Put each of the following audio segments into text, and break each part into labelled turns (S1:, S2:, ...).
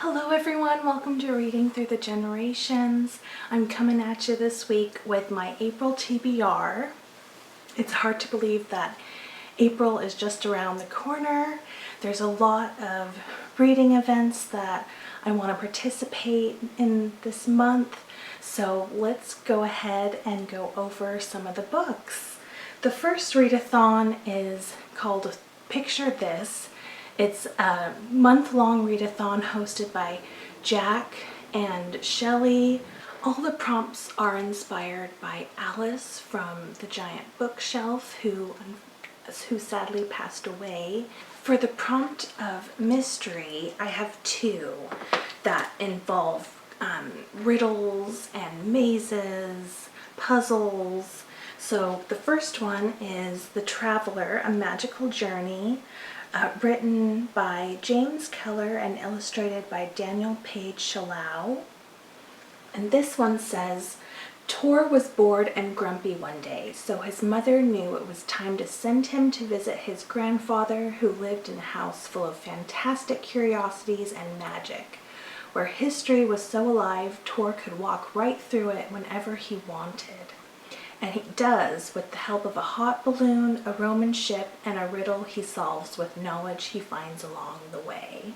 S1: Hello everyone, welcome to Reading Through the Generations. I'm coming at you this week with my April TBR. It's hard to believe that April is just around the corner. There's a lot of reading events that I want to participate in this month, so let's go ahead and go over some of the books. The first readathon is called Picture This. It's a month-long readathon hosted by Jack and Shelley. All the prompts are inspired by Alice from the Giant Bookshelf, who sadly passed away. For the prompt of mystery, I have two that involve riddles and mazes, puzzles. So the first one is The Traveler, A Magical Journey, written by James Keller and illustrated by Daniel Page Shalhoub. And this one says, Tor was bored and grumpy one day, so his mother knew it was time to send him to visit his grandfather, who lived in a house full of fantastic curiosities and magic. Where history was so alive, Tor could walk right through it whenever he wanted. And he does, with the help of a hot balloon, a Roman ship, and a riddle he solves with knowledge he finds along the way.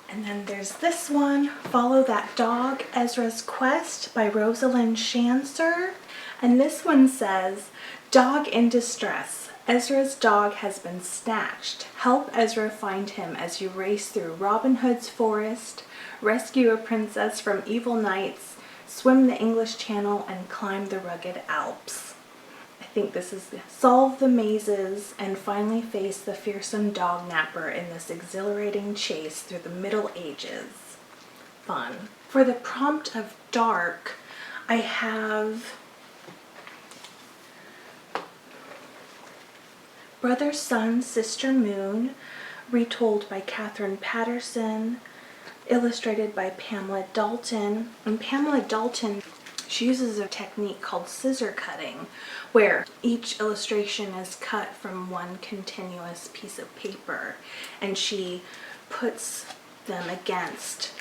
S1: And then there's this one, Follow That Dog, Ezra's Quest by Rosalind Shancer. And this one says, Dog in distress. Ezra's dog has been snatched. Help Ezra find him as you race through Robin Hood's forest, rescue a princess from evil knights, swim the English Channel, and climb the rugged Alps. I think this is solve the mazes and finally face the fearsome dog napper in this exhilarating chase through the Middle Ages. Fun. For the prompt of dark, I have Brother, Sun, Sister, Moon, retold by Catherine Patterson, illustrated by Pamela Dalton. And Pamela Dalton, she uses a technique called scissor cutting, where each illustration is cut from one continuous piece of paper, and she puts them against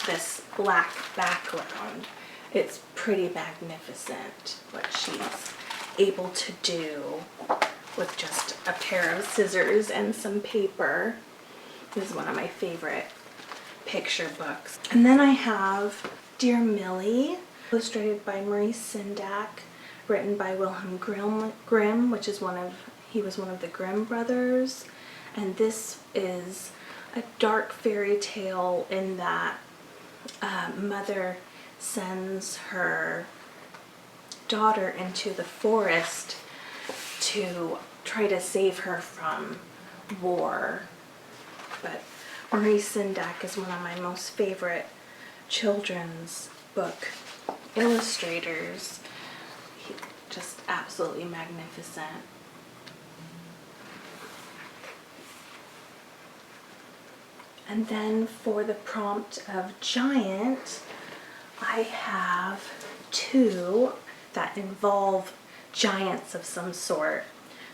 S1: this black background. It's pretty magnificent what she's able to do with just a pair of scissors and some paper. This is one of my favorite picture books. And then I have Dear Millie, illustrated by Maurice Sendak, written by Wilhelm Grimm, which is he was one of the Grimm brothers. And this is a dark fairy tale in that mother sends her daughter into the forest to try to save her from war. But Maurice Sendak is one of my most favorite children's book illustrators. He's just absolutely magnificent. And then for the prompt of giant, I have two that involve giants of some sort.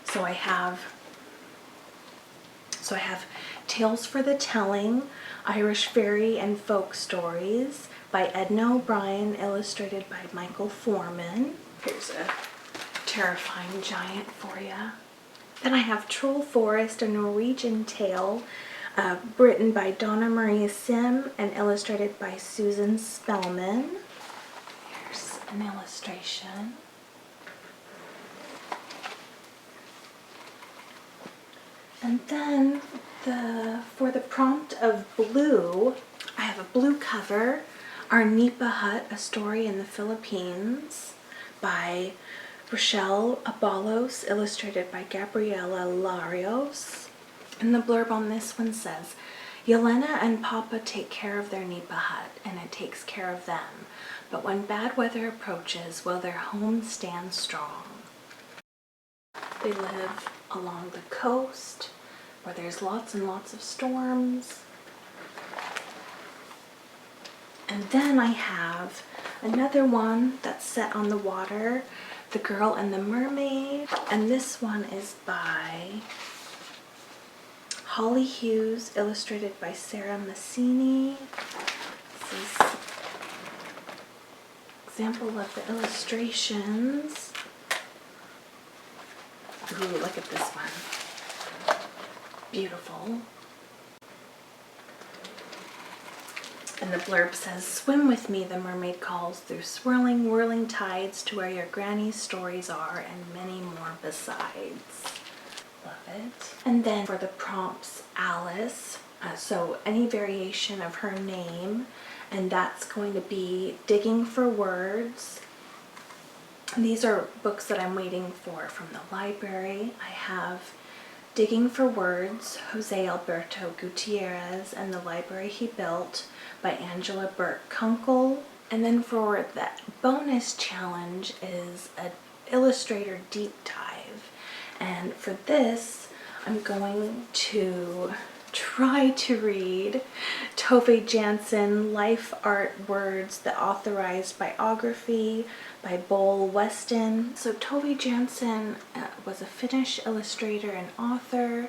S1: So I have Tales for the Telling, Irish Fairy and Folk Stories by Edna O'Brien, illustrated by Michael Foreman. Here's a terrifying giant for you. Then I have Troll Forest, a Norwegian tale, written by Donna Maria Seim and illustrated by Susan Spellman. Here's an illustration. And then for the prompt of blue, I have a blue cover, Our Nipa Hut, A Story in the Philippines by Rachell, Abalos, illustrated by Gabriela, Larios. And the blurb on this one says, Yelena and Papa take care of their Nipa hut, and it takes care of them. But when bad weather approaches, will their home stand strong? They live along the coast, where there's lots and lots of storms. And then I have another one that's set on the water, The Girl and the Mermaid. And this one is by Hollie Hughes, illustrated by Sarah Massini. This is example of the illustrations. Ooh, look at this one. Beautiful. And the blurb says, "Swim with me," the mermaid calls, "through swirling, whirling tides to where your granny's stories are, and many more besides." Love it. And then for the prompts, Alice. So any variation of her name, and that's going to be Digging for Words. And these are books that I'm waiting for from the library. I have Digging for Words, José Alberto Gutiérrez and the Library He Built by Angela Burke Kunkel. And then for the bonus challenge is an Illustrator deep dive. And for this, I'm going to try to read Tove Jansson, Life, Art, Words, the Authorized Biography by Boel Weston. So Tove Jansson was a Finnish illustrator and author.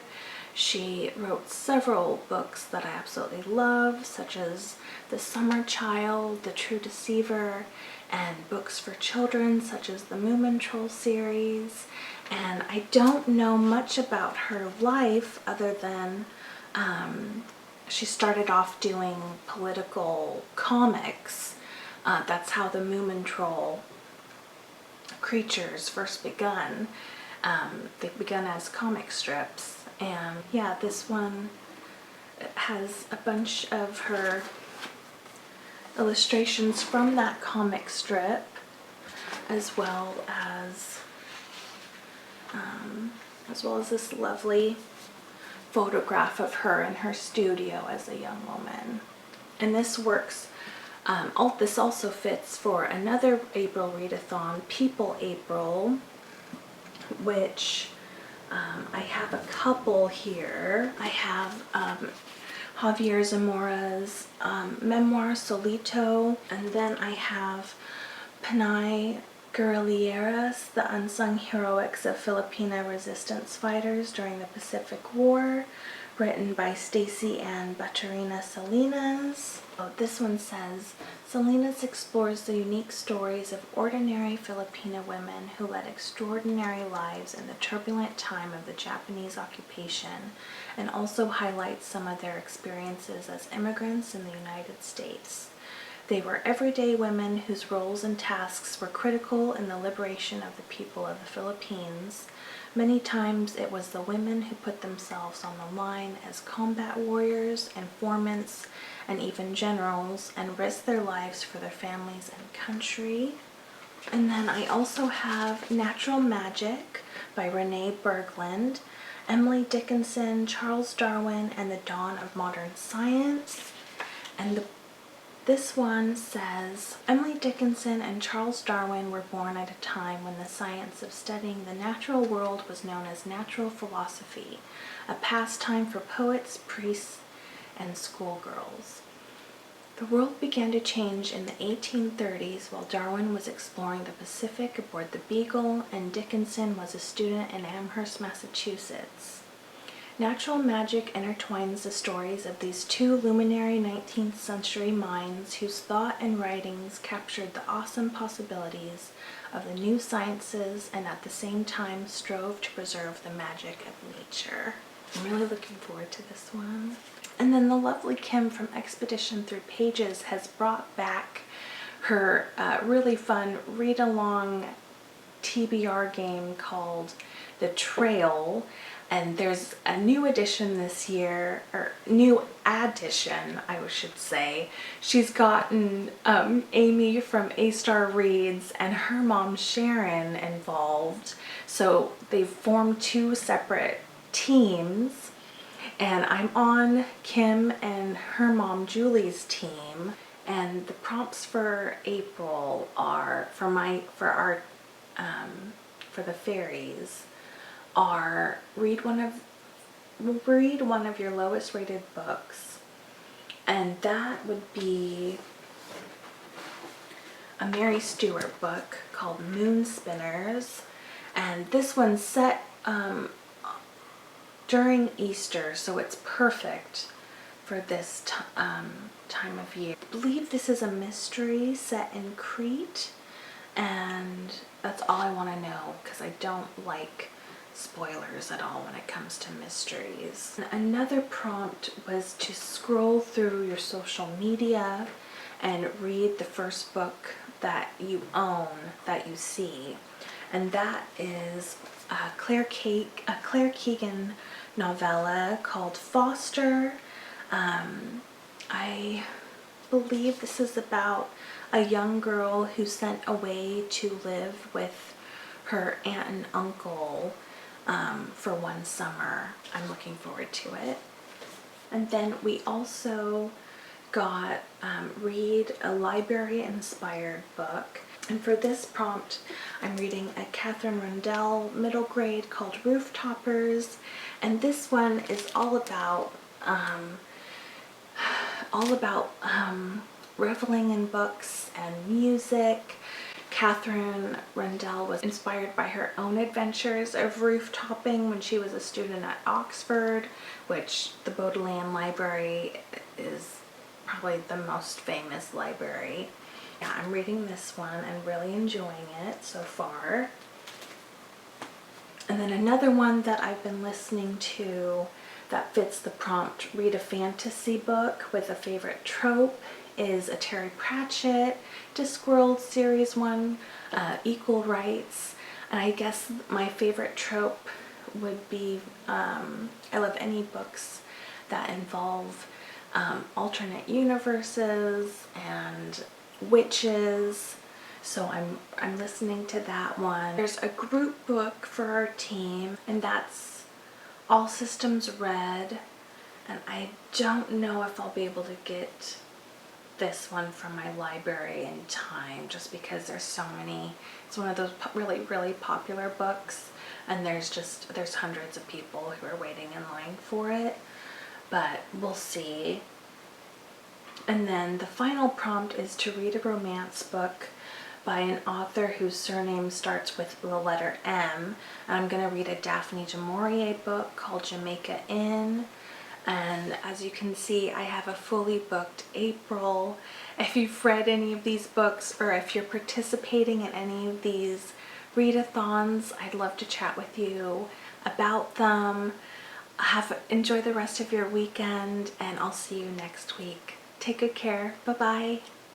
S1: She wrote several books that I absolutely love, such as The Summer Child, The True Deceiver, and books for children such as the Moomin Troll series. And I don't know much about her life other than she started off doing political comics. That's how the Moomin Troll creatures first begun. They begun as comic strips. And yeah, this one has a bunch of her illustrations from that comic strip, as well as this lovely photograph of her in her studio as a young woman. And this works, this also fits for another April readathon, People April, which I have a couple here. I have Javier Zamora's memoir, Solito, and then I have Panay Guerrilleras, The Unsung Heroics of Filipina Resistance Fighters During the Pacific War, written by Stacy Ann Baturina Salinas. Oh, this one says, Salinas explores the unique stories of ordinary Filipina women who led extraordinary lives in the turbulent time of the Japanese occupation, and also highlights some of their experiences as immigrants in the United States. They were everyday women whose roles and tasks were critical in the liberation of the people of the Philippines. Many times it was the women who put themselves on the line as combat warriors, informants, and even generals, and risked their lives for their families and country. And then I also have Natural Magic by Renee Berglund, Emily Dickinson, Charles Darwin, and the Dawn of Modern Science. And this one says, Emily Dickinson and Charles Darwin were born at a time when the science of studying the natural world was known as natural philosophy, a pastime for poets, priests, and schoolgirls. The world began to change in the 1830s while Darwin was exploring the Pacific aboard the Beagle and Dickinson was a student in Amherst, Massachusetts. Natural Magic intertwines the stories of these two luminary 19th century minds whose thought and writings captured the awesome possibilities of the new sciences and at the same time strove to preserve the magic of nature. I'm really looking forward to this one. And then the lovely Kim from Expedition Through Pages has brought back her really fun read-along TBR game called The Trail. And there's a new edition this year, or new addition, I should say. She's gotten Amy from A-Star Reads and her mom Sharon involved. So they've formed two separate teams. And I'm on Kim and her mom Julie's team. And the prompts for April are, for the fairies, are read one of your lowest rated books, and that would be a Mary Stewart book called Moon Spinners, and this one's set during Easter, so it's perfect for this time of year. I believe this is a mystery set in Crete, and that's all I want to know because I don't like spoilers at all when it comes to mysteries. Another prompt was to scroll through your social media and read the first book that you own, that you see. And that is a Claire Keegan novella called Foster. I believe this is about a young girl who's sent away to live with her aunt and uncle for one summer. I'm looking forward to it. And then we also got read a library-inspired book. And for this prompt, I'm reading a Catherine Rundell middle grade called Rooftopers. And this one is all about reveling in books and music. Catherine Rundell was inspired by her own adventures of rooftoping when she was a student at Oxford, which the Bodleian Library is probably the most famous library. Yeah, I'm reading this one and really enjoying it so far. And then another one that I've been listening to that fits the prompt, read a fantasy book with a favorite trope, is a Terry Pratchett Discworld series one, Equal Rights. And I guess my favorite trope would be, I love any books that involve alternate universes and witches. So I'm listening to that one. There's a group book for our team, and that's All Systems Red. And I don't know if I'll be able to get this one from my library in time, just because there's so many. It's one of those really popular books, and there's hundreds of people who are waiting in line for it, but we'll see. And then the final prompt is to read a romance book by an author whose surname starts with the letter M. And I'm going to read a Daphne du Maurier book called Jamaica Inn. And as you can see, I have a fully booked April. If you've read any of these books, or if you're participating in any of these readathons, I'd love to chat with you about them. Enjoy the rest of your weekend, and I'll see you next week. Take good care. Bye-bye.